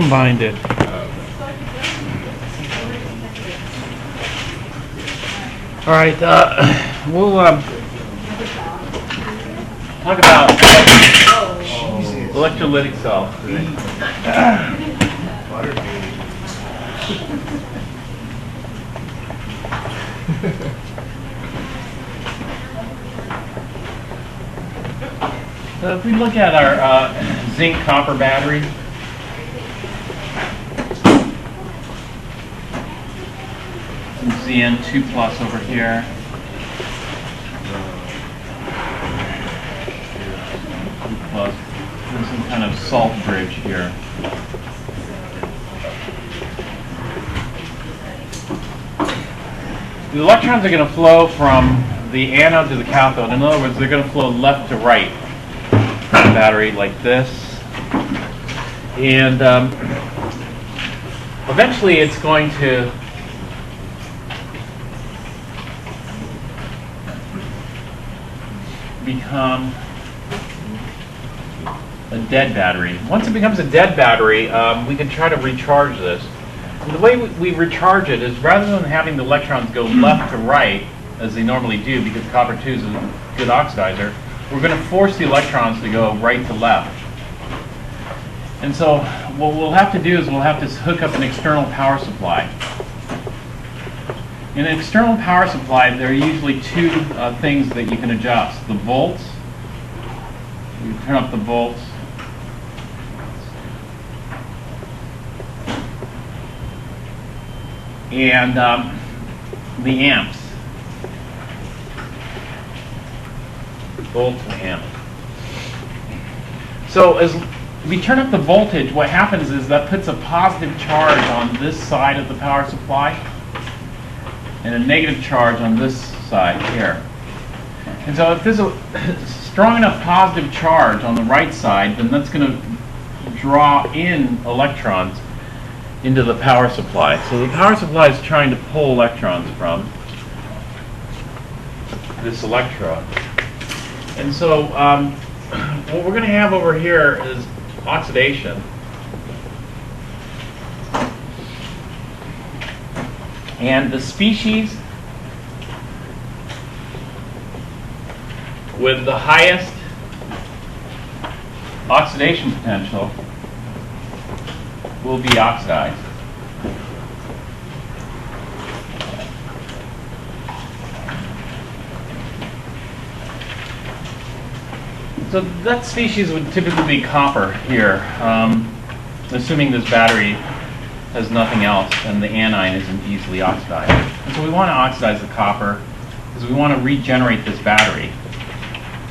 combined it. All right, we'll talk about electrolytic cells today. So if we look at our zinc copper battery, some Zn2 plus over here. Plus, and some kind of salt bridge here. The electrons are going to flow from the anode to the cathode. In other words, they're going to flow left to right from the battery like this. And eventually it's going to become a dead battery. Once it becomes a dead battery, we can try to recharge this. And the way we recharge it is, rather than having the electrons go left to right, as they normally do, because copper-2 is a good oxidizer, we're going to force the electrons to go right to left. And so what we'll have to do is we'll have to hook up an external power supply. In an external power supply, there are usually two things that you can adjust. The volts, you turn up the volts, and the amps. Volts and amps. So as we turn up the voltage, what happens is that puts a positive charge on this side of the power supply and a negative charge on this side here. And so if there's a strong enough positive charge on the right side, then that's going to draw in electrons into the power supply. So the power supply is trying to pull electrons from this electrode. And so what we're going to have over here is oxidation. And the species with the highest oxidation potential will be oxidized. So that species would typically be copper here, assuming this battery has nothing else and the anion isn't easily oxidized. And so we want to oxidize the copper because we want to regenerate this battery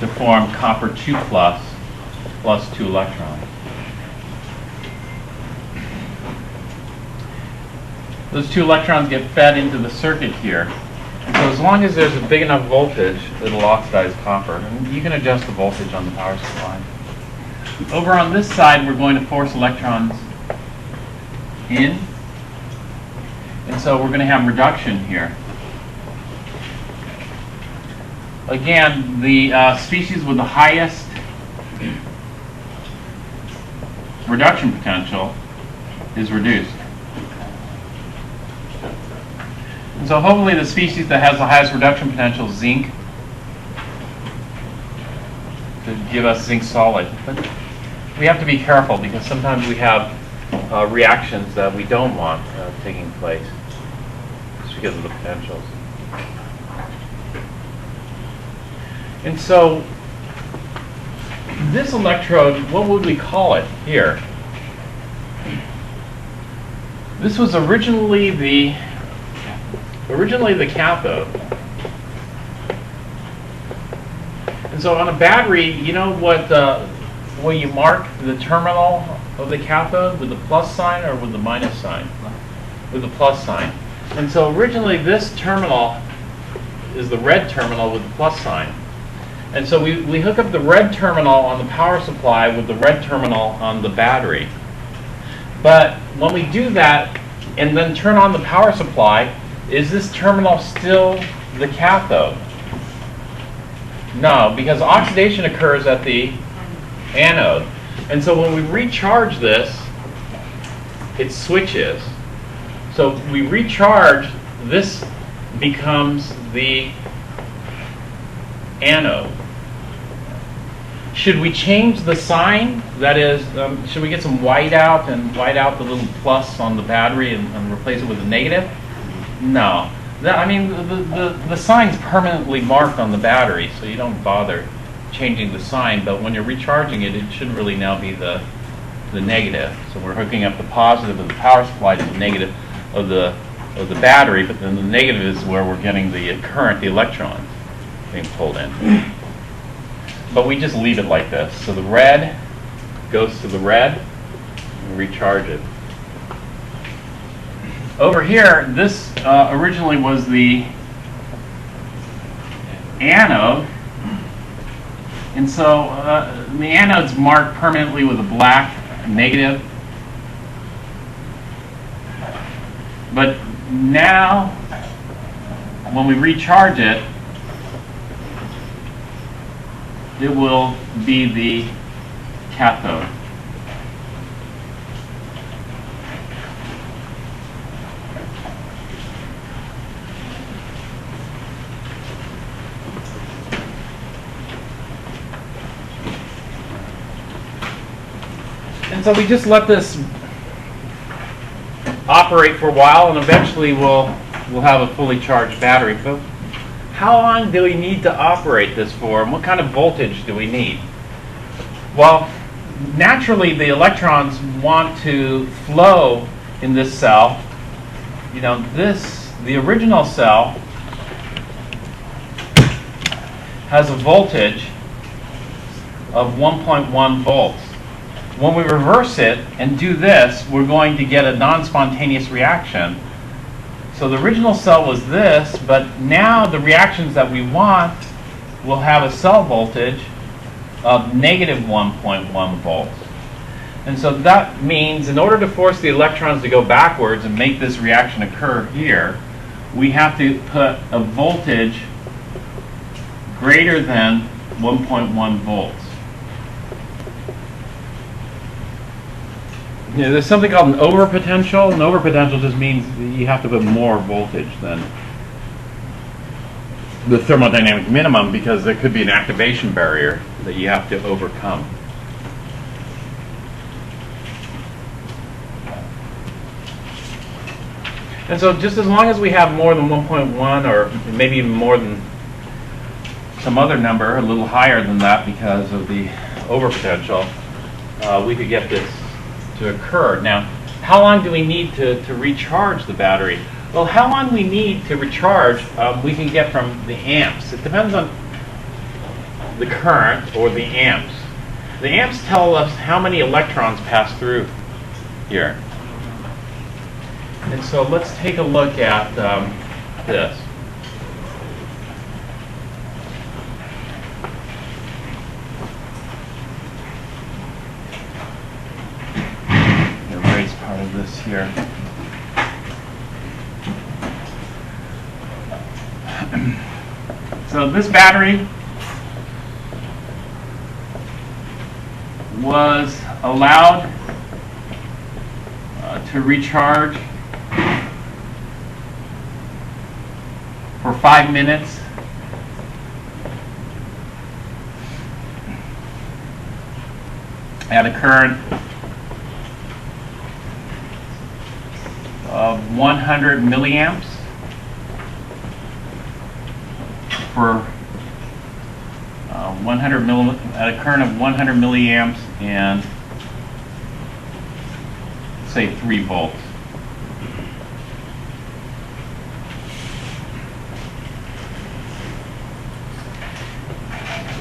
to form copper 2 plus 2 electrons. Those 2 electrons get fed into the circuit here. And so as long as there's a big enough voltage, it'll oxidize copper. And you can adjust the voltage on the power supply. Over on this side, we're going to force electrons in. And so we're going to have reduction here. Again, the species with the highest reduction potential is reduced. And so hopefully the species that has the highest reduction potential, zinc, to give us zinc solid. But we have to be careful because sometimes we have reactions that we don't want taking place just because of the potentials. And so this electrode, what would we call it here? This was originally the cathode. And so on a battery, you know what where you mark the terminal of the cathode with the plus sign or with the minus sign? With the plus sign. And so originally this terminal is the red terminal with the plus sign. And so we hook up the red terminal on the power supply with the red terminal on the battery. But when we do that and then turn on the power supply, is this terminal still the cathode? No, because oxidation occurs at the anode. And so when we recharge this, it switches. So we recharge, this becomes the anode. Should we change the sign? That is, should we get some white out and white out the little plus on the battery and replace it with a negative? No. I mean, the sign's permanently marked on the battery, so you don't bother changing the sign. But when you're recharging it, it should really now be the negative. So we're hooking up the positive of the power supply to the negative of the battery, but then the negative is where we're getting the current, the electrons being pulled in. But we just leave it like this. So the red goes to the red, and recharge it. Over here, this originally was the anode, and so the anode's marked permanently with a black negative. But now, when we recharge it, it will be the cathode. And so we just let this operate for a while, and eventually we'll have a fully charged battery. But how long do we need to operate this for, and what kind of voltage do we need? Well, naturally the electrons want to flow in this cell. You know, the original cell has a voltage of 1.1 volts. When we reverse it and do this, we're going to get a non-spontaneous reaction. So the original cell was this, but now the reactions that we want will have a cell voltage of negative 1.1 volts. And so that means in order to force the electrons to go backwards and make this reaction occur here, we have to put a voltage greater than 1.1 volts. Yeah, there's something called an overpotential. An overpotential just means you have to put more voltage than the thermodynamic minimum, because there could be an activation barrier that you have to overcome. And so just as long as we have more than 1.1, or maybe even more than some other number, a little higher than that because of the overpotential, we could get this to occur. Now, how long do we need to recharge the battery? Well, how long we need to recharge, we can get from the amps. It depends on the current or the amps. The amps tell us how many electrons pass through here. And so let's take a look at this. Erase part of this here. So this battery was allowed to recharge for 5 minutes. At a current of 100 milliamps for at a current of 100 milliamps and say 3 volts.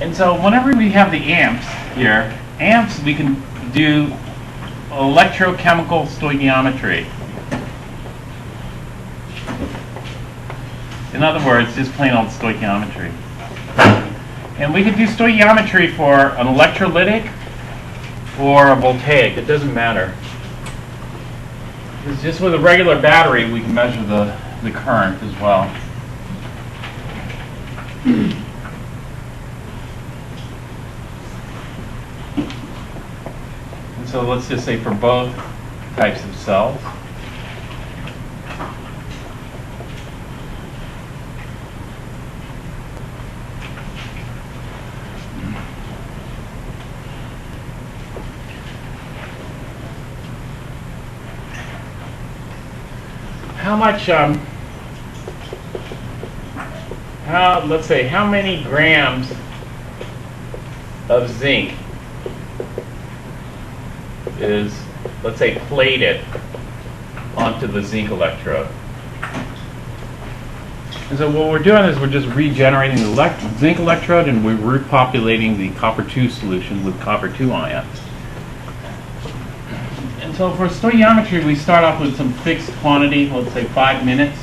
And so whenever we have the amps here, amps, we can do electrochemical stoichiometry. In other words, just plain old stoichiometry. And we could do stoichiometry for an electrolytic or a voltaic. It doesn't matter. It's just with a regular battery we can measure the current as well. And so let's just say for both types of cells. How much, let's say, how many grams of zinc is, let's say, plated onto the zinc electrode? And so what we're doing is we're just regenerating the zinc electrode, and we're repopulating the copper-2 solution with copper-2 ions. And so for stoichiometry, we start off with some fixed quantity, let's say 5 minutes.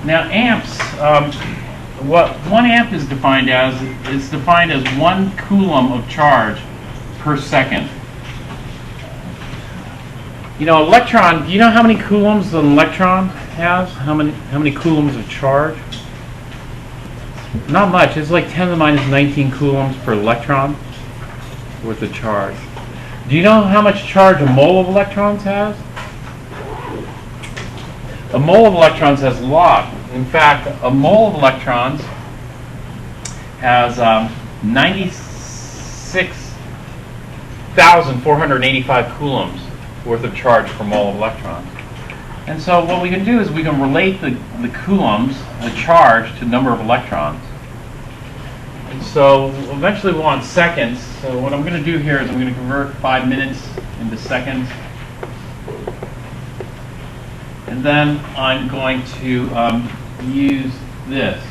Now amps, what 1 amp is defined as 1 coulomb of charge per second. You know, electron, do you know how many coulombs an electron has? How many coulombs of charge? Not much. It's like 10 to the minus 19 coulombs per electron worth of charge. Do you know how much charge a mole of electrons has? A mole of electrons has a lot. In fact, a mole of electrons has 96,485 coulombs worth of charge per mole of electrons. And so what we can do is we can relate the coulombs, the charge, to the number of electrons. And so eventually we'll want seconds. So what I'm going to do here is I'm going to convert 5 minutes into seconds. And then I'm going to use this.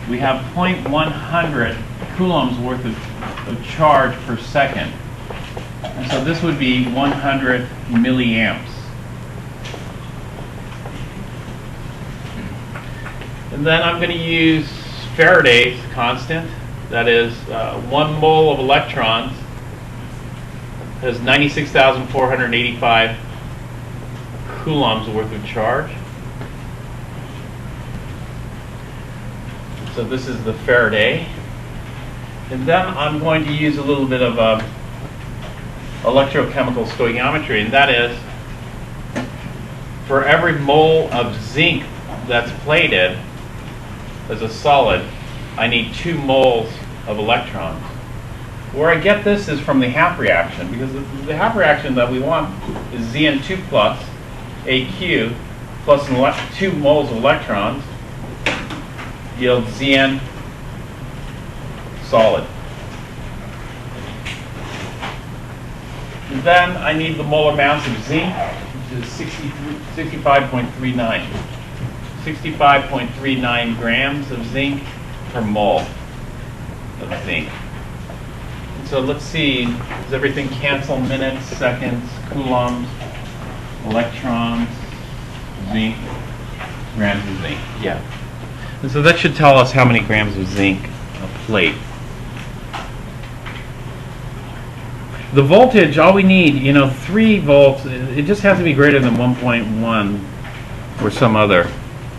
We have 0.100 coulombs worth of charge per second. And so this would be 100 milliamps. And then I'm going to use Faraday's constant. That is, 1 mole of electrons has 96,485 coulombs worth of charge. So this is the Faraday. And then I'm going to use a little bit of electrochemical stoichiometry, and that is, for every mole of zinc that's plated as a solid, I need 2 moles of electrons. Where I get this is from the half reaction, because the half reaction that we want is Zn2 plus Aq plus 2 moles of electrons yields Zn solid. And then I need the molar mass of zinc, which is 65.39. 65.39 grams of zinc per mole of zinc. And so let's see, does everything cancel? Minutes, seconds, coulombs, electrons, zinc, grams of zinc. Yeah. And so that should tell us how many grams of zinc a plate. The voltage, all we need, 3 volts, it just has to be greater than 1.1 or some other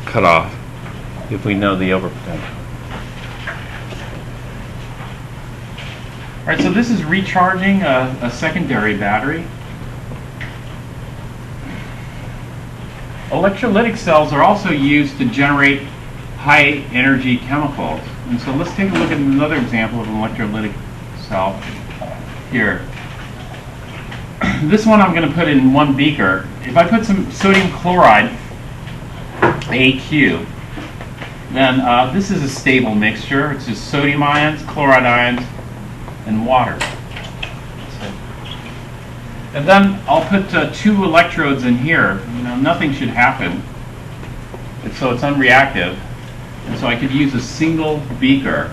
cutoff if we know the overpotential. All right, so this is recharging a secondary battery. Electrolytic cells are also used to generate high energy chemicals. And so let's take a look at another example of an electrolytic cell here. This one I'm going to put in 1 beaker. If I put some sodium chloride, AQ, then this is a stable mixture. It's just sodium ions, chloride ions, and water. And then I'll put 2 electrodes in here. Nothing should happen. So it's unreactive. And so I could use a single beaker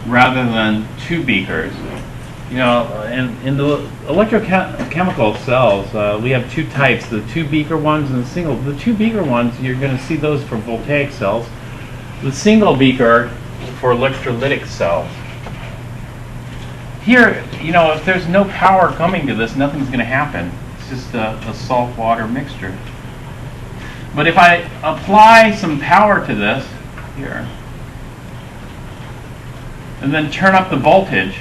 rather than 2 beakers. And in the electrochemical cells, we have 2 types, the 2 beaker ones and the single. The 2 beaker ones, you're going to see those for voltaic cells. The single beaker for electrolytic cells. Here, if there's no power coming to this, nothing's going to happen. It's just a salt water mixture. But if I apply some power to this, here, and then turn up the voltage,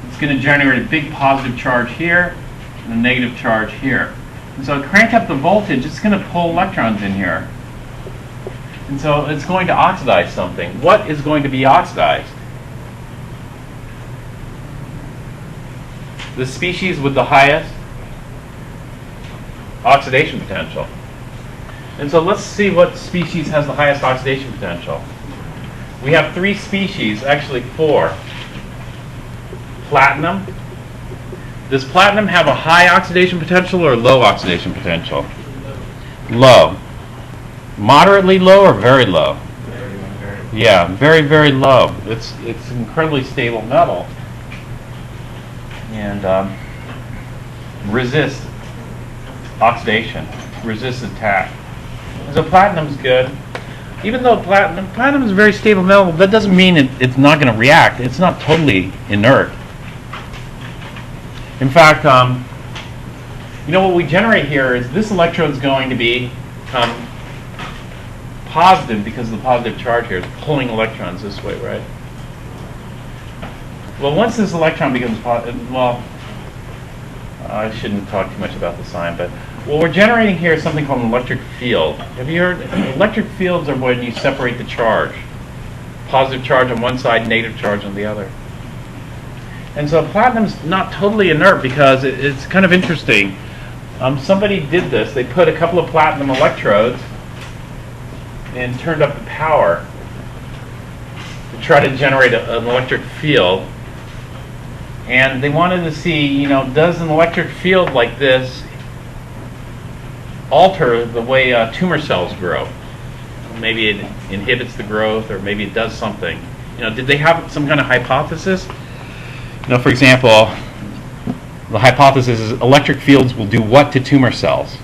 it's going to generate a big positive charge here and a negative charge here. And so crank up the voltage, it's going to pull electrons in here. And so it's going to oxidize something. What is going to be oxidized? The species with the highest oxidation potential. And so let's see what species has the highest oxidation potential. We have 3 species, actually 4. Platinum. Does platinum have a high oxidation potential or low oxidation potential? Low. Moderately low or very low? Yeah, very, very low. It's incredibly stable metal. And resists oxidation, resists attack. So platinum's good. Even though platinum is a very stable metal, that doesn't mean it's not going to react. It's not totally inert. In fact, what we generate here is this electrode is going to become positive because of the positive charge here. It's pulling electrons this way, right? Well, once this electron becomes positive, well, I shouldn't talk too much about the sign, but what we're generating here is something called an electric field. Have you heard? Electric fields are when you separate the charge. Positive charge on one side, negative charge on the other. And so platinum's not totally inert because it's kind of interesting. Somebody did this. They put a couple of platinum electrodes and turned up the power to try to generate an electric field. And they wanted to see, does an electric field like this alter the way tumor cells grow? Maybe it inhibits the growth, or maybe it does something. Did they have some kind of hypothesis? For example, the hypothesis is electric fields will do what to tumor cells?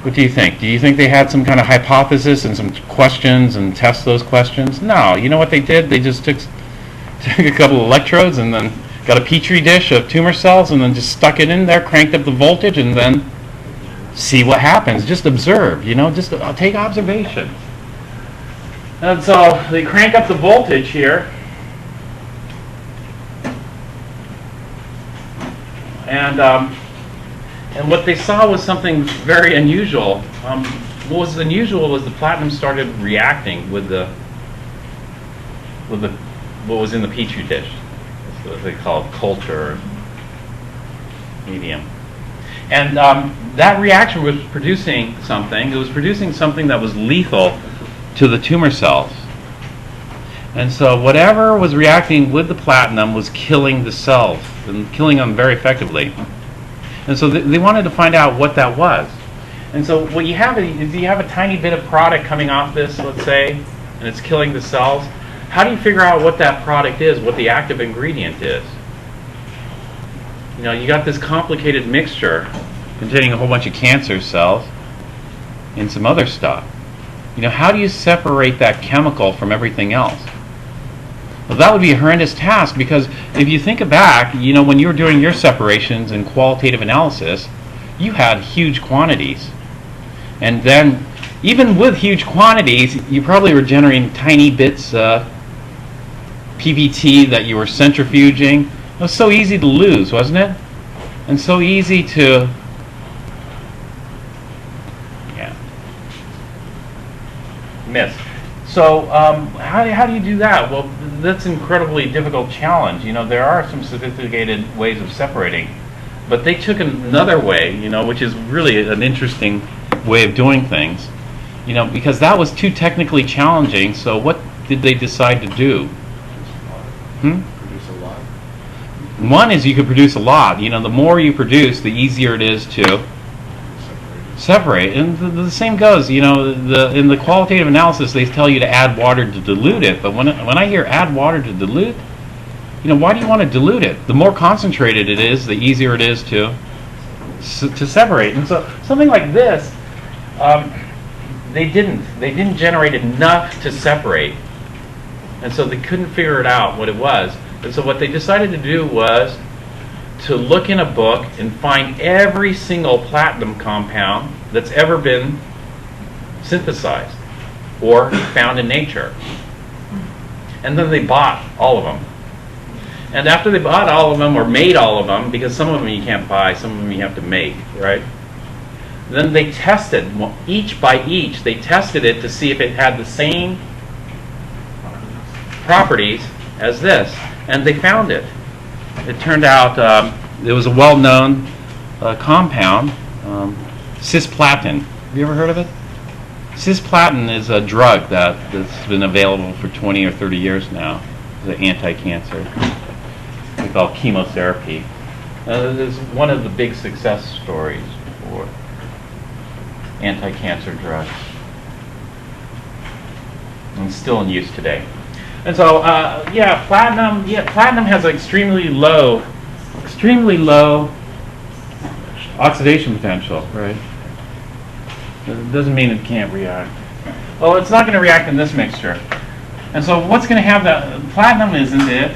What do you think? Do you think they had some kind of hypothesis and some questions and test those questions? No. You know what they did? They just took a couple of electrodes and then got a petri dish of tumor cells and then just stuck it in there, cranked up the voltage, and then see what happens. Just observe, just take observations. And so they crank up the voltage here. And what they saw was something very unusual. What was unusual was the platinum started reacting with what was in the petri dish. That's what they call it, culture medium. And that reaction was producing something. It was producing something that was lethal to the tumor cells. And so whatever was reacting with the platinum was killing the cells and killing them very effectively. And so they wanted to find out what that was. And so what you have is you have a tiny bit of product coming off this, let's say, and it's killing the cells. How do you figure out what that product is, what the active ingredient is? You got this complicated mixture containing a whole bunch of cancer cells and some other stuff. How do you separate that chemical from everything else? Well, that would be a horrendous task, because if you think back, when you were doing your separations and qualitative analysis, you had huge quantities. And then, even with huge quantities, you probably were generating tiny bits of PVT that you were centrifuging. It was so easy to lose, wasn't it? And so easy to miss. So how do you do that? Well, that's an incredibly difficult challenge. There are some sophisticated ways of separating, but they took another way, which is really an interesting way of doing things, because that was too technically challenging. So what did they decide to do? Produce a lot. One is you could produce a lot. The more you produce, the easier it is to separate. And the same goes, in the qualitative analysis, they tell you to add water to dilute it. But when I hear add water to dilute, why do you want to dilute it? The more concentrated it is, the easier it is to separate. And so something like this, they didn't generate enough to separate. And so they couldn't figure it out what it was. And so what they decided to do was to look in a book and find every single platinum compound that's ever been synthesized or found in nature. and then they bought all of them. And after they bought all of them, or made all of them, because some of them you can't buy, some of them you have to make, right? Then they tested, each by each, they tested it to see if it had the same properties as this. And they found it. It turned out it was a well-known compound, cisplatin. Have you ever heard of it? Cisplatin is a drug that's been available for 20 or 30 years now. It's an anti-cancer. We call chemotherapy. It's one of the big success stories for anti-cancer drugs, and still in use today. And so, platinum has an extremely low oxidation potential, right? It doesn't mean it can't react. Well, it's not going to react in this mixture. And so what's going to have the platinum, isn't it?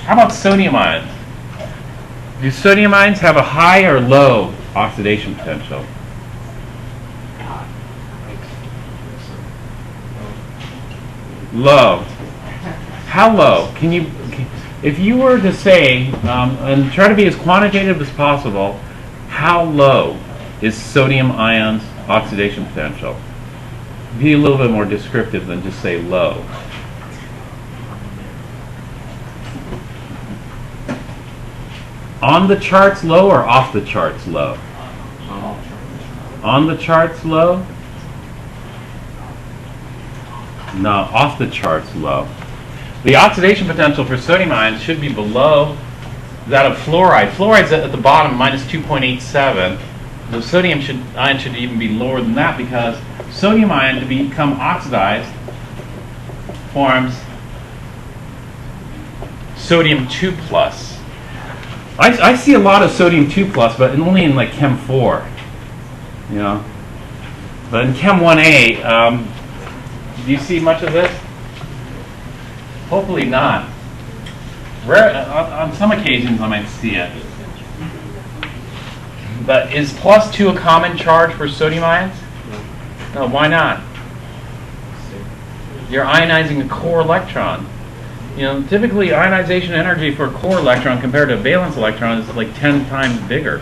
How about sodium ions? Do sodium ions have a high or low oxidation potential? Low. How low? If you were to say, and try to be as quantitative as possible, how low is sodium ions oxidation potential? Be a little bit more descriptive than just say low. On the charts low or off the charts low? On the charts low? No, off the charts low. The oxidation potential for sodium ions should be below that of fluoride. Fluoride's at the bottom, minus 2.87. The sodium ion should even be lower than that, because sodium ion, to become oxidized, forms sodium 2 plus. I see a lot of sodium 2 plus, but only in like Chem 4, you know. But in Chem 1A, do you see much of this? Hopefully not. On some occasions I might see it. But is plus 2 a common charge for sodium ions? No, why not? You're ionizing a core electron. You know, typically ionization energy for a core electron compared to a valence electron is like 10 times bigger.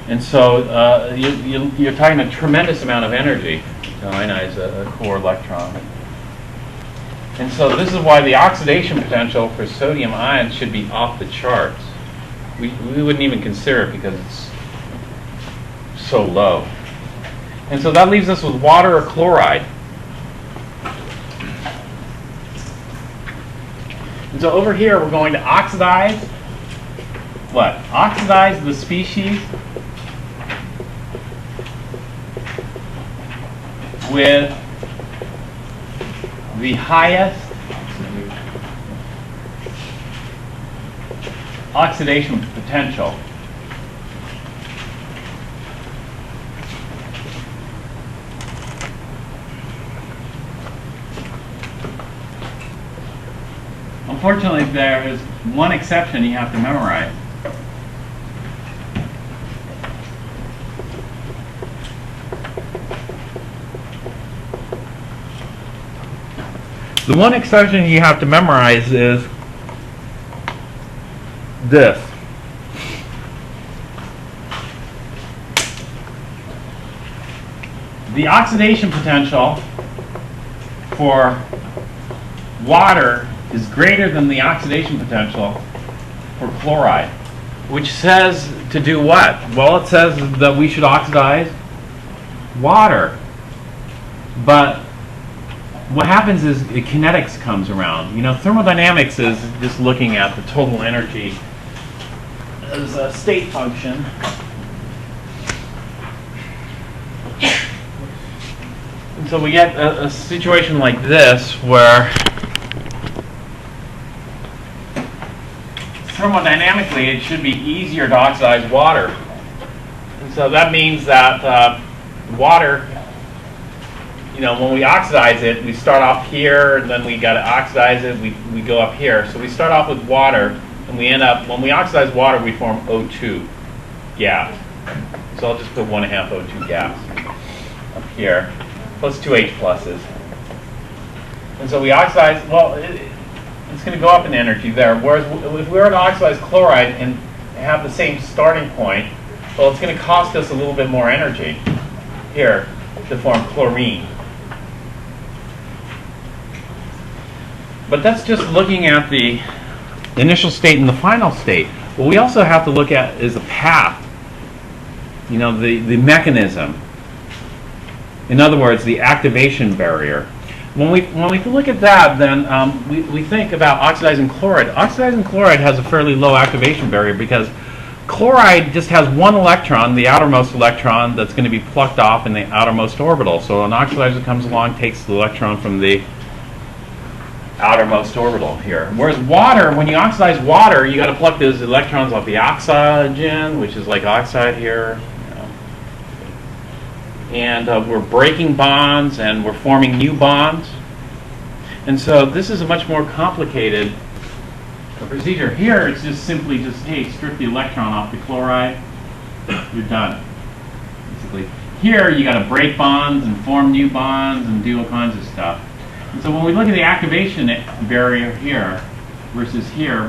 And so you're talking a tremendous amount of energy to ionize a core electron. And so this is why the oxidation potential for sodium ions should be off the charts. We wouldn't even consider it because it's so low. And so that leaves us with water or chloride. And so over here we're going to oxidize what? Oxidize the species with the highest oxidation potential. Unfortunately, there is one exception you have to memorize. The one exception you have to memorize is this. The oxidation potential for water is greater than the oxidation potential for chloride, which says to do what? Well, it says that we should oxidize water. But what happens is the kinetics comes around. You know, thermodynamics is just looking at the total energy as a state function. And so we get a situation like this where thermodynamically it should be easier to oxidize water. And so that means that water, you know, when we oxidize it, we start off here, and then we got to oxidize it, we go up here. So we start off with water, and we end up, when we oxidize water, we form O2 gas. So I'll just put 1.5 O2 gas up here, plus 2 H pluses. And so we oxidize, well, it's going to go up in energy there. Whereas if we were to oxidize chloride and have the same starting point, well, it's going to cost us a little bit more energy here to form chlorine. But that's just looking at the initial state and the final state. What we also have to look at is the path, you know, the mechanism. In other words, the activation barrier. When we look at that, then we think about oxidizing chloride. Oxidizing chloride has a fairly low activation barrier because chloride just has one electron, the outermost electron, that's going to be plucked off in the outermost orbital. So an oxidizer comes along, takes the electron from the outermost orbital here. Whereas water, when you oxidize water, you got to pluck those electrons off the oxygen, which is like oxide here. And we're breaking bonds and we're forming new bonds. And so this is a much more complicated procedure. Here it's just simply hey, strip the electron off the chloride, you're done. Basically. Here you got to break bonds and form new bonds and do all kinds of stuff. And so when we look at the activation barrier here versus here,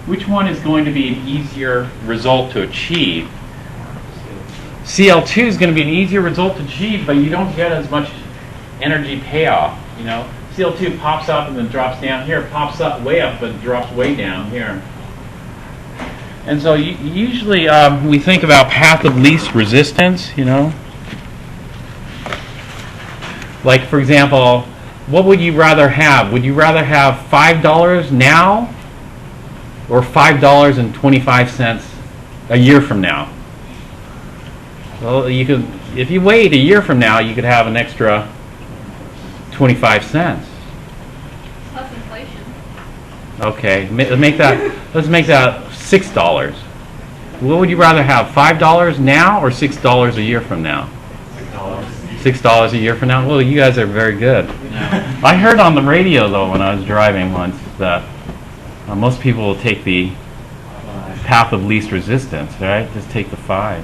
which one is going to be an easier result to achieve? CL2 is going to be an easier result to achieve, but you don't get as much energy payoff. You know, CL2 pops up and then drops down here, pops up way up but drops way down here. And so usually we think about path of least resistance. You know, like for example, what would you rather have? Would you rather have $5 now or $5.25 a year from now? Well, you could, if you wait a year from now, you could have an extra 25 cents. Plus inflation. Okay, let's make that $6. What would you rather have, $5 now or $6 a year from now? $6 a year from now? Well, you guys are very good. Yeah. I heard on the radio, though, when I was driving once, that most people will take the path of least resistance, right? Just take the 5.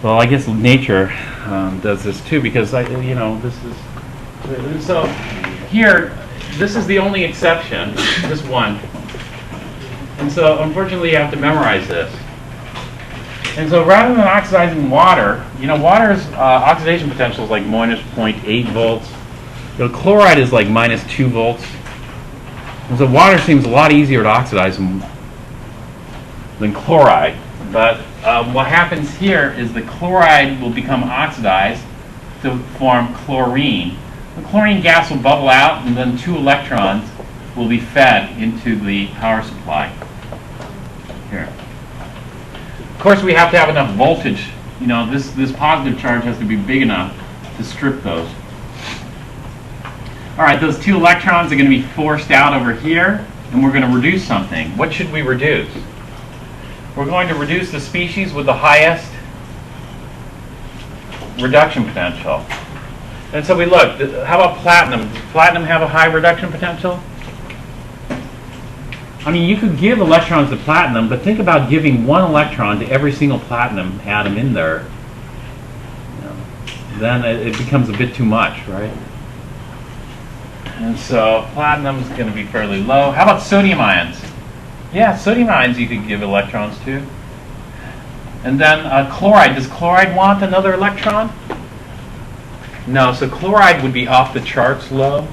Well, I guess nature does this too, because this is so. Here, this is the only exception, this one, and so unfortunately you have to memorize this. And so rather than oxidizing water, water's oxidation potential is like minus 0.8 volts. Chloride is like minus 2 volts. And so water seems a lot easier to oxidize than chloride. But what happens here is the chloride will become oxidized to form chlorine. The chlorine gas will bubble out, and then 2 electrons will be fed into the power supply. Here. Of course, we have to have enough voltage. This positive charge has to be big enough to strip those. All right, those 2 electrons are going to be forced out over here, and we're going to reduce something. What should we reduce? We're going to reduce the species with the highest reduction potential. And so we look, how about platinum? Does platinum have a high reduction potential? I mean, you could give electrons to platinum, but think about giving 1 electron to every single platinum atom in there. Then it becomes a bit too much, right? And so platinum is going to be fairly low. How about sodium ions? Yeah, sodium ions you could give electrons to. And then chloride. Does chloride want another electron? No, so chloride would be off the charts low.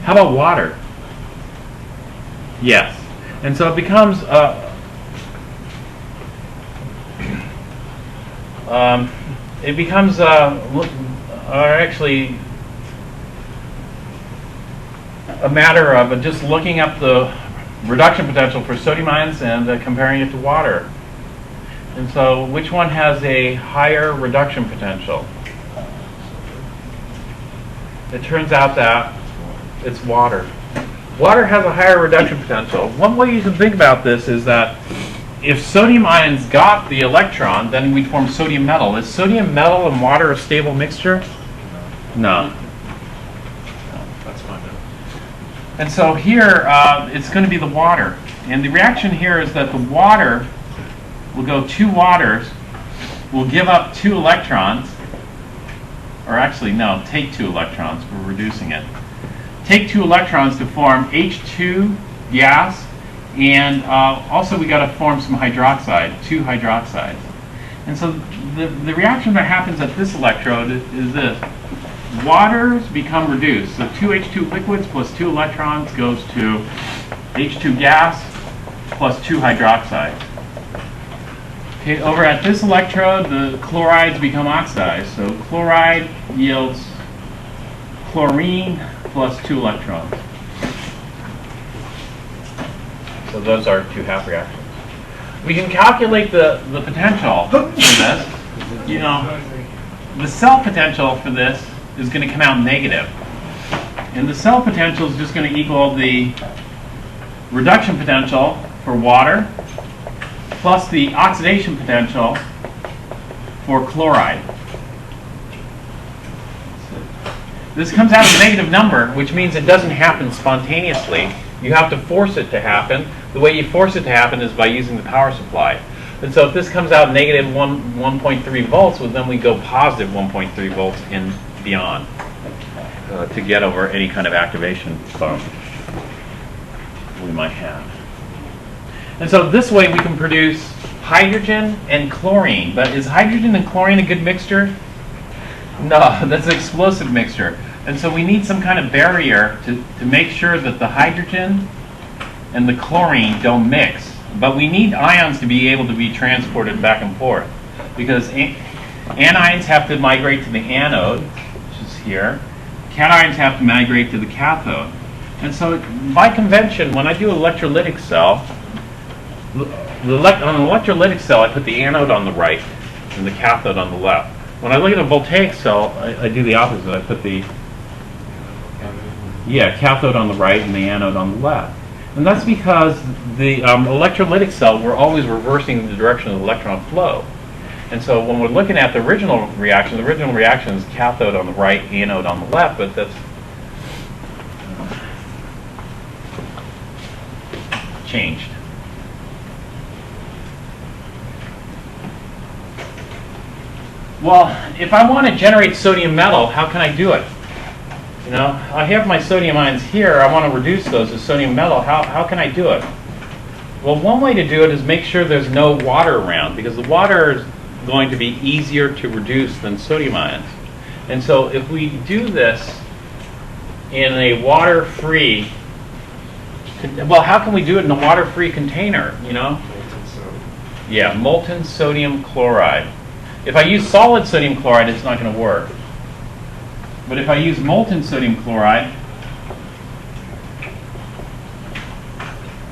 How about water? Yes. And so it becomes actually a matter of just looking up the reduction potential for sodium ions and comparing it to water. And so which one has a higher reduction potential? It turns out that it's water. Water has a higher reduction potential. One way you can think about this is that if sodium ions got the electron, then we'd form sodium metal. Is sodium metal and water a stable mixture? No. That's fine. And so here, it's going to be the water. And the reaction here is that the water will go 2 waters, will give up 2 electrons, or actually no, take 2 electrons, we're reducing it. Take 2 electrons to form H2 gas, and also we got to form some hydroxide, 2 hydroxides. And so the reaction that happens at this electrode is this. Waters become reduced. So 2 H2 liquids plus 2 electrons goes to H2 gas plus 2 hydroxides. Okay, over at this electrode, the chlorides become oxidized. So chloride yields chlorine plus 2 electrons. So those are 2 half reactions. We can calculate the potential for this. You know, the cell potential for this is going to come out negative. And the cell potential is just going to equal the reduction potential for water plus the oxidation potential for chloride. This comes out as a negative number, which means it doesn't happen spontaneously. You have to force it to happen. The way you force it to happen is by using the power supply. And so if this comes out negative 1.3 volts, well, then we go positive 1.3 volts and beyond to get over any kind of activation bump we might have. And so this way we can produce hydrogen and chlorine. But is hydrogen and chlorine a good mixture? No, that's an explosive mixture. And so we need some kind of barrier to make sure that the hydrogen and the chlorine don't mix. But we need ions to be able to be transported back and forth, because anions have to migrate to the anode, which is here. Cations have to migrate to the cathode. And so by convention, when I do an electrolytic cell, on an electrolytic cell, I put the anode on the right and the cathode on the left. When I look at a voltaic cell, I do the opposite. I put the cathode on the right and the anode on the left. And that's because the electrolytic cell, we're always reversing the direction of the electron flow. And so when we're looking at the original reaction is cathode on the right, anode on the left, but that's changed. Well, if I want to generate sodium metal, how can I do it? You know, I have my sodium ions here. I want to reduce those to sodium metal. How can I do it? Well, one way to do it is make sure there's no water around, because the water is going to be easier to reduce than sodium ions. And so if we do this in a water-free, well, how can we do it in a water-free container, you know? Yeah, molten sodium chloride. If I use solid sodium chloride, it's not going to work. But if I use molten sodium chloride,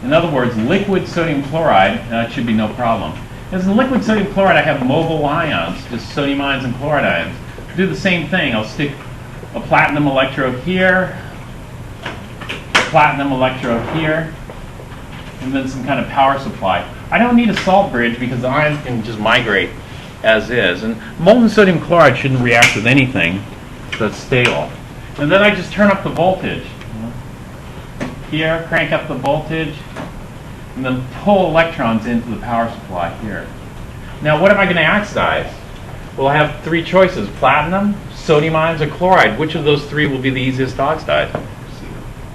in other words, liquid sodium chloride, it should be no problem. As in liquid sodium chloride, I have mobile ions, just sodium ions and chloride ions. Do the same thing. I'll stick a platinum electrode here, a platinum electrode here, and then some kind of power supply. I don't need a salt bridge because the ions can just migrate as is. And molten sodium chloride shouldn't react with anything that's stable. And then I just turn up the voltage. Here, crank up the voltage, and then pull electrons into the power supply here. Now, what am I going to oxidize? Well, I have 3 choices: platinum, sodium ions, or chloride. Which of those 3 will be the easiest to oxidize?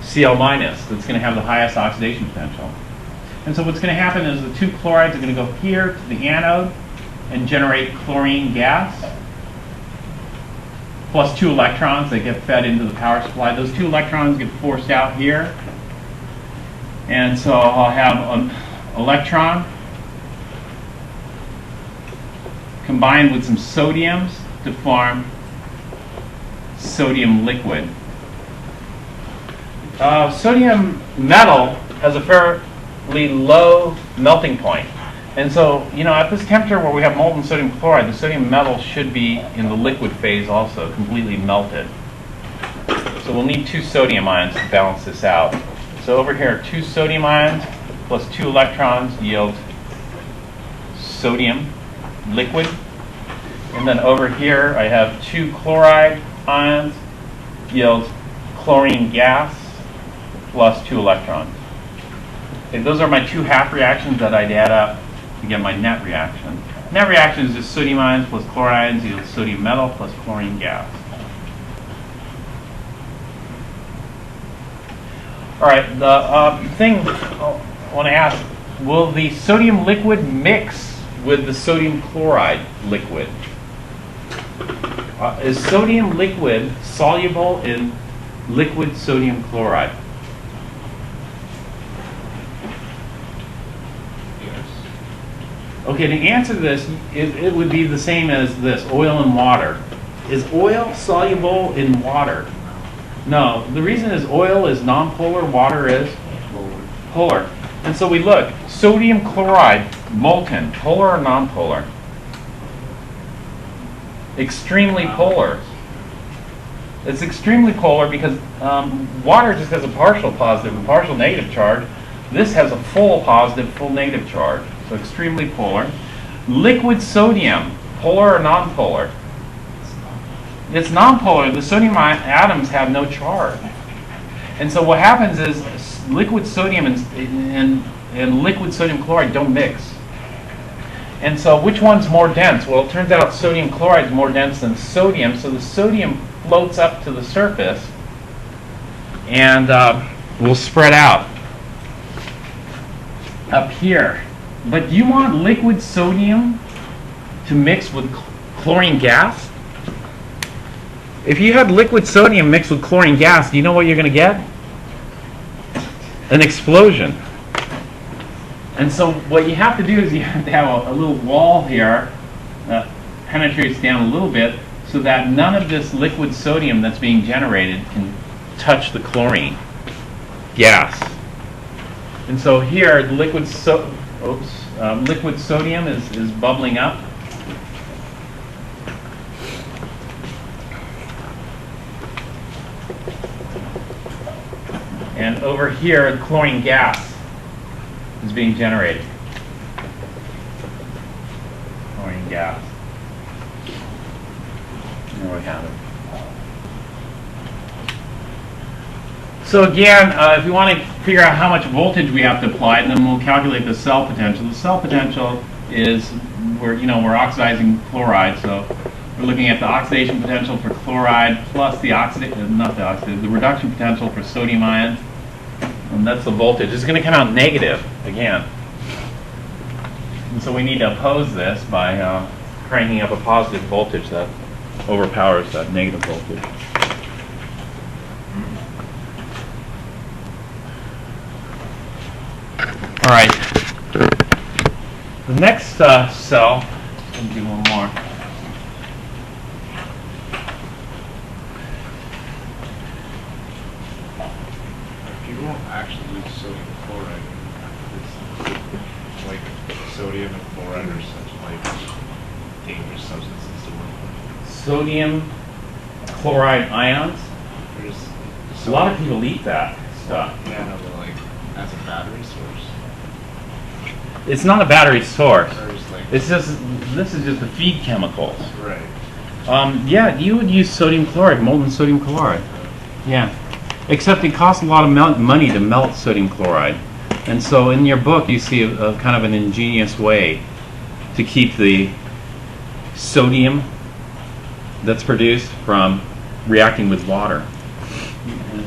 Cl-. That's going to have the highest oxidation potential. And so what's going to happen is the 2 chlorides are going to go here to the anode and generate chlorine gas, plus 2 electrons that get fed into the power supply. Those 2 electrons get forced out here. And so I'll have an electron combined with some sodiums to form sodium liquid. Sodium metal has a fairly low melting point. And so, you know, at this temperature where we have molten sodium chloride, the sodium metal should be in the liquid phase also, completely melted. So we'll need 2 sodium ions to balance this out. So over here, 2 sodium ions plus 2 electrons yield sodium liquid. And then over here, I have 2 chloride ions yield chlorine gas plus 2 electrons. Okay, those are my 2 half reactions that I'd add up to get my net reaction. Net reaction is just sodium ions plus chloride ions yield sodium metal plus chlorine gas. All right, the thing I want to ask, will the sodium liquid mix with the sodium chloride liquid? Is sodium liquid soluble in liquid sodium chloride? Yes. Okay, the answer to this, it would be the same as this, oil and water. Is oil soluble in water? No. The reason is oil is nonpolar, water is polar. And so we look, sodium chloride, molten, polar or nonpolar? Extremely polar. It's extremely polar because water just has a partial positive and partial negative charge. This has a full positive, full negative charge. So extremely polar. Liquid sodium, polar or nonpolar? It's nonpolar. The sodium atoms have no charge. And so what happens is liquid sodium and liquid sodium chloride don't mix. And so which one's more dense? Well, it turns out sodium chloride is more dense than sodium, so the sodium floats up to the surface and will spread out up here. But do you want liquid sodium to mix with chlorine gas? If you had liquid sodium mixed with chlorine gas, do you know what you're going to get? An explosion. And so what you have to do is you have to have a little wall here that penetrates down a little bit so that none of this liquid sodium that's being generated can touch the chlorine gas. And so here, the liquid sodium is bubbling up. And over here, the chlorine gas is being generated. Chlorine gas. There we have it. So again, if we want to figure out how much voltage we have to apply, then we'll calculate the cell potential. The cell potential is we're oxidizing chloride, so we're looking at the oxidation potential for chloride plus the the reduction potential for sodium ions. And that's the voltage. It's going to come out negative again. And so we need to oppose this by cranking up a positive voltage that overpowers that negative voltage. All right. The next cell, let me do one more. You won't actually use sodium chloride. It's like sodium and chloride are such like dangerous substances to work with. Sodium chloride ions. There's A lot of people eat that stuff. Yeah, no, but like as a battery source. It's not a battery source. Or just like This is just the feed chemicals. right. Yeah, you would use sodium chloride, molten sodium chloride. Yeah. Except it costs a lot of money to melt sodium chloride. And so in your book you see a kind of an ingenious way to keep the sodium that's produced from reacting with water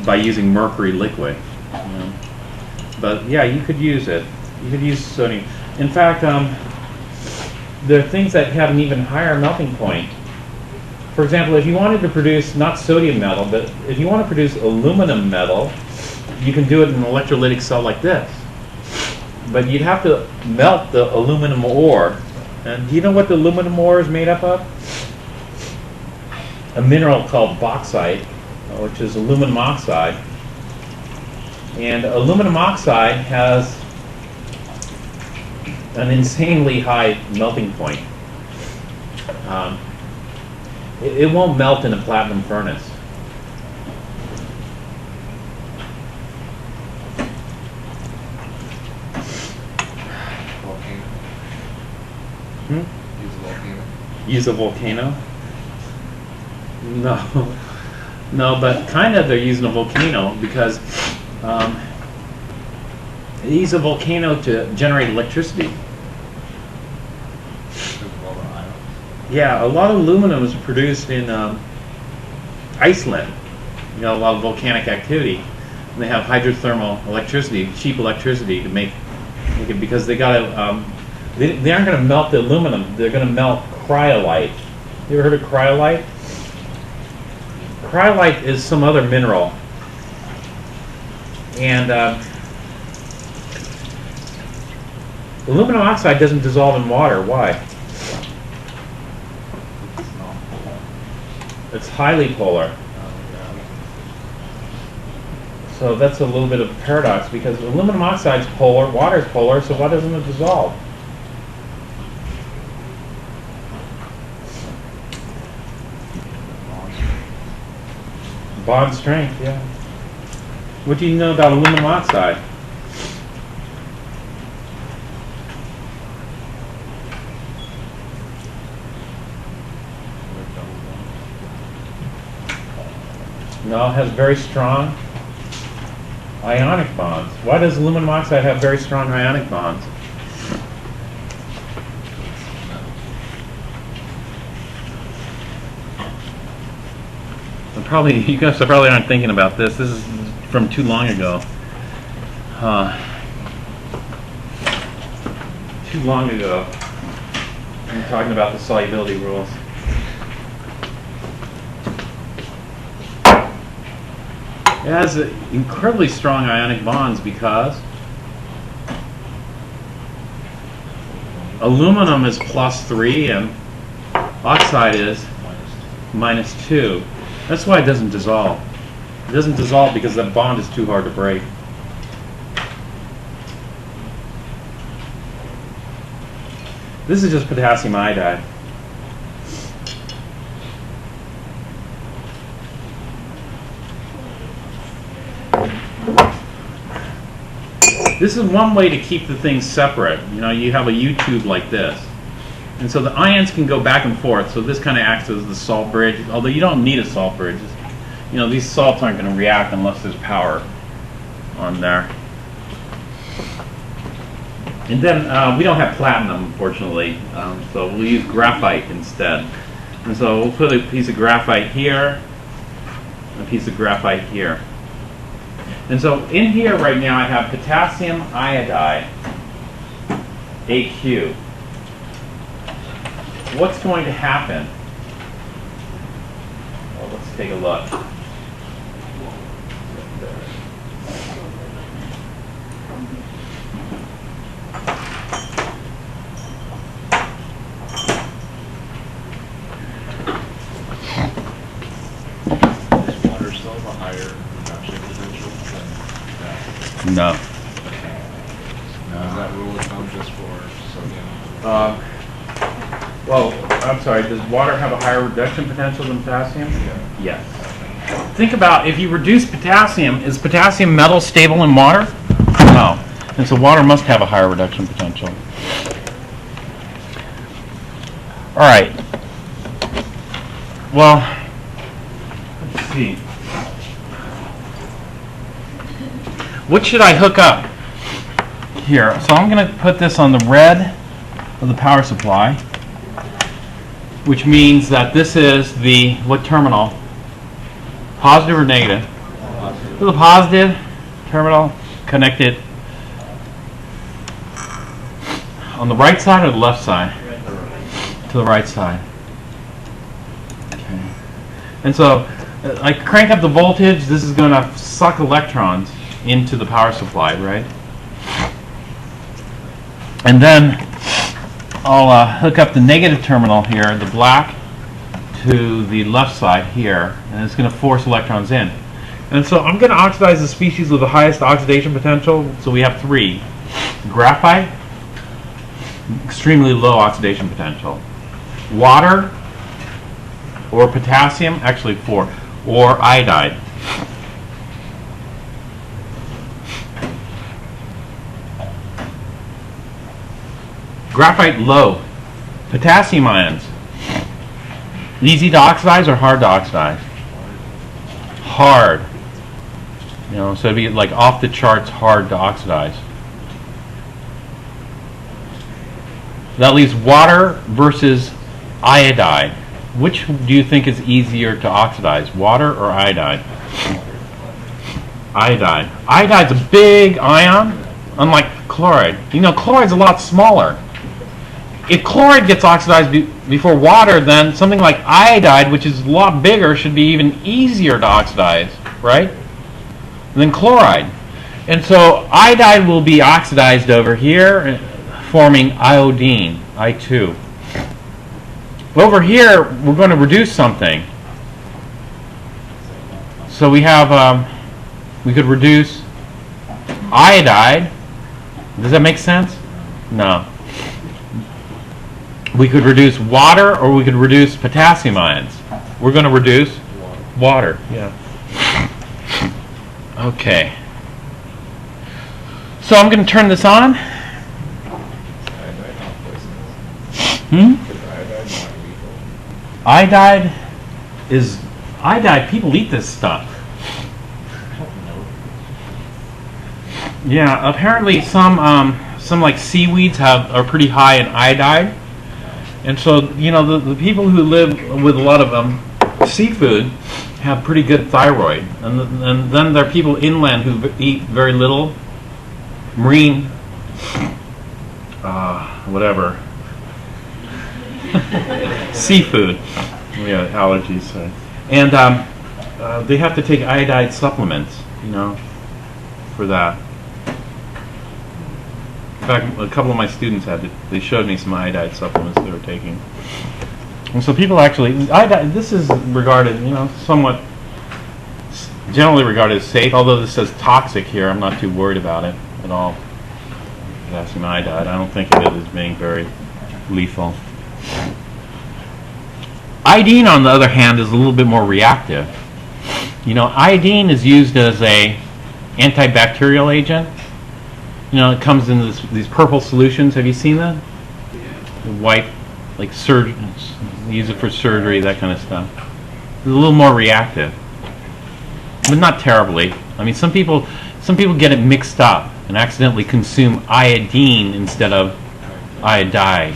by using mercury liquid. But yeah, you could use it. You could use sodium. In fact, there are things that have an even higher melting point. For example, if you wanted to produce not sodium metal, but if you want to produce aluminum metal, you can do it in an electrolytic cell like this. But you'd have to melt the aluminum ore. And do you know what the aluminum ore is made up of? A mineral called bauxite, which is aluminum oxide. And aluminum oxide has an insanely high melting point. It won't melt in a platinum furnace. Volcano. Use a volcano? No. No, but kind of they're using a volcano because they use a volcano to generate electricity. Yeah, a lot of aluminum is produced in Iceland. You know, a lot of volcanic activity. They have hydrothermal electricity, cheap electricity to make it, because they got to. They aren't going to melt the aluminum. They're going to melt cryolite. You ever heard of cryolite? Cryolite is some other mineral, and aluminum oxide doesn't dissolve in water. Why? It's highly polar. So that's a little bit of a paradox, because aluminum oxide is polar, water is polar, so why doesn't it dissolve? Bond strength, yeah. What do you know about aluminum oxide? No, it has very strong ionic bonds. Why does aluminum oxide have very strong ionic bonds? You guys probably aren't thinking about this. This is from too long ago. Too long ago. I'm talking about the solubility rules. It has incredibly strong ionic bonds because aluminum is +3 and oxide is -2. That's why it doesn't dissolve. It doesn't dissolve because that bond is too hard to break. This is just potassium iodide. This is one way to keep the things separate. You know, you have a U-tube like this. And so the ions can go back and forth. So this kind of acts as the salt bridge, although you don't need a salt bridge. You know, these salts aren't going to react unless there's power on there. And then we don't have platinum, unfortunately, so we'll use graphite instead. And so we'll put a piece of graphite here, a piece of graphite here. And so in here right now I have potassium iodide, AQ. What's going to happen? Well, let's take a look. Does water still have a higher reduction potential than that? No. Is that rule of thumb just for sodium? Well, I'm sorry, does water have a higher reduction potential than potassium? Yeah. Yes. Think about, if you reduce potassium, is potassium metal stable in water? No. And so water must have a higher reduction potential. All right. Well, let's see. What should I hook up here? So I'm going to put this on the red of the power supply, which means that this is the, what terminal? Positive or negative? Positive. So the positive terminal connected on the right side or the left side? To the right side. Okay. And so I crank up the voltage. This is going to suck electrons into the power supply, right? And then I'll hook up the negative terminal here, the black, to the left side here, and it's going to force electrons in. And so I'm going to oxidize the species with the highest oxidation potential. So we have 3. Graphite, extremely low oxidation potential. Water, or potassium, actually 4, or iodide. Graphite, low. Potassium ions, easy to oxidize or hard to oxidize? Hard. You know, so it'd be like off the charts hard to oxidize. That leaves water versus iodide. Which do you think is easier to oxidize, water or iodide? iodide. Iodide's a big ion, unlike chloride. You know, chloride's a lot smaller. If chloride gets oxidized before water, then something like iodide, which is a lot bigger, should be even easier to oxidize, right, than chloride. And so iodide will be oxidized over here, forming iodine, I2. Over here, we're going to reduce something. So we have, we could reduce iodide. Does that make sense? No. We could reduce water, or we could reduce potassium ions. We're going to reduce water. Yeah. Okay. So I'm going to turn this on. Iodide is iodide. People eat this stuff. Yeah, apparently some like seaweeds are pretty high in iodide, and so you know the people who live with a lot of seafood have pretty good thyroid, and then there are people inland who eat very little marine, whatever. Seafood. We have allergies, so. And they have to take iodide supplements, you know, for that. In fact, a couple of my students had they showed me some iodide supplements they were taking. And so people actually, iodide, this is regarded, you know, somewhat generally regarded as safe, although this says toxic here. I'm not too worried about it at all. Potassium iodide, I don't think of it as being very lethal. Iodine, on the other hand, is a little bit more reactive. You know, iodine is used as a antibacterial agent. You know, it comes in these purple solutions. Have you seen that? The white, like surgeons use it for surgery, that kind of stuff. It's a little more reactive, but not terribly. I mean, some people get it mixed up and accidentally consume iodine instead of iodide.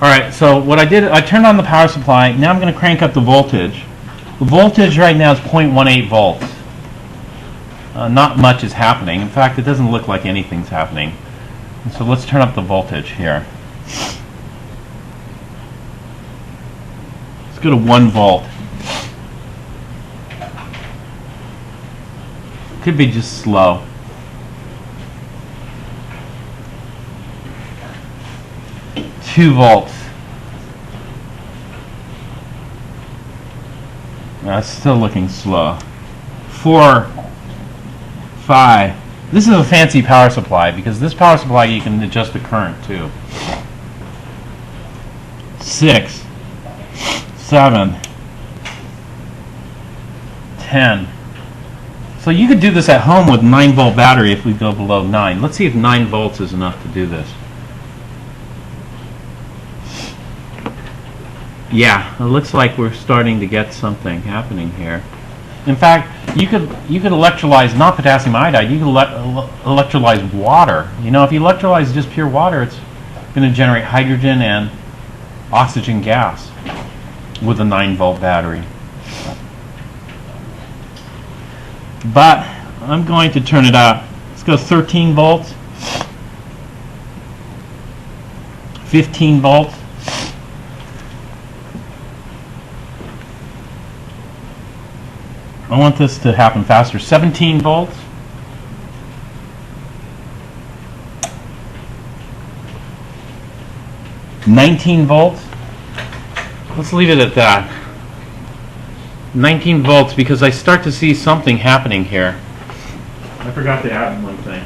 All right, so what I did, I turned on the power supply. Now I'm going to crank up the voltage. The voltage right now is 0.18 volts. Not much is happening. In fact, it doesn't look like anything's happening. And so let's turn up the voltage here. Let's go to 1 volt. Could be just slow. Two volts. That's still looking slow. 4, 5. This is a fancy power supply because this power supply you can adjust the current too. 6, 7, 10. So you could do this at home with 9-volt battery if we go below 9. Let's see if 9 volts is enough to do this. Yeah, it looks like we're starting to get something happening here. In fact, you could electrolyze not potassium iodide. You could electrolyze water. You know, if you electrolyze just pure water, it's going to generate hydrogen and oxygen gas with a 9-volt battery. But I'm going to turn it up. Let's go 13 volts, 15 volts. I want this to happen faster. 17 volts. $19 volts. Let's leave it at that. 19 volts because I start to see something happening here. I forgot to add one thing.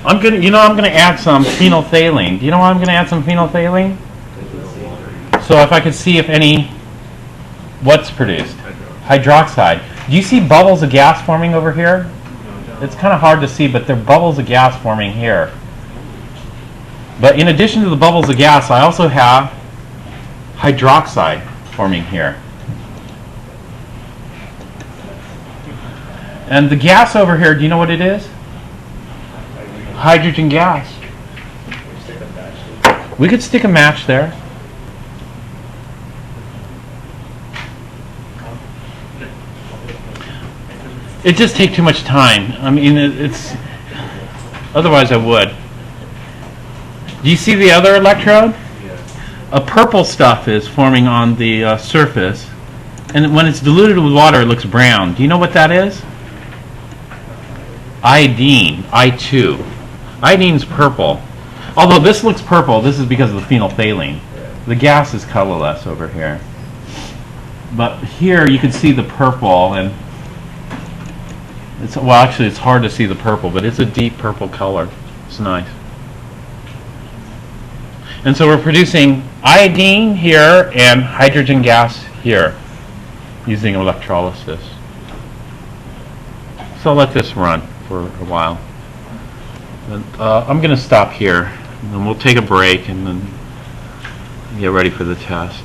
I'm gonna add some phenolphthalein. Do you know why I'm gonna add some phenolphthalein? So if I could see if any what's produced? Hydroxide. Do you see bubbles of gas forming over here? It's kind of hard to see, but there are bubbles of gas forming here. But in addition to the bubbles of gas, I also have hydroxide forming here. And the gas over here, do you know what it is? Hydrogen gas. We could stick a match there. It just takes too much time. I mean, it's otherwise I would. Do you see the other electrode? Yeah. A purple stuff is forming on the surface, and when it's diluted with water, it looks brown. Do you know what that is? Iodine, I2. Iodine's purple. Although this looks purple, this is because of the phenolphthalein. The gas is colorless over here. But here you can see the purple, and well, actually it's hard to see the purple, but it's a deep purple color. It's nice. And so we're producing iodine here and hydrogen gas here using electrolysis. So I'll let this run for a while. And, I'm going to stop here, and then we'll take a break and then get ready for the test.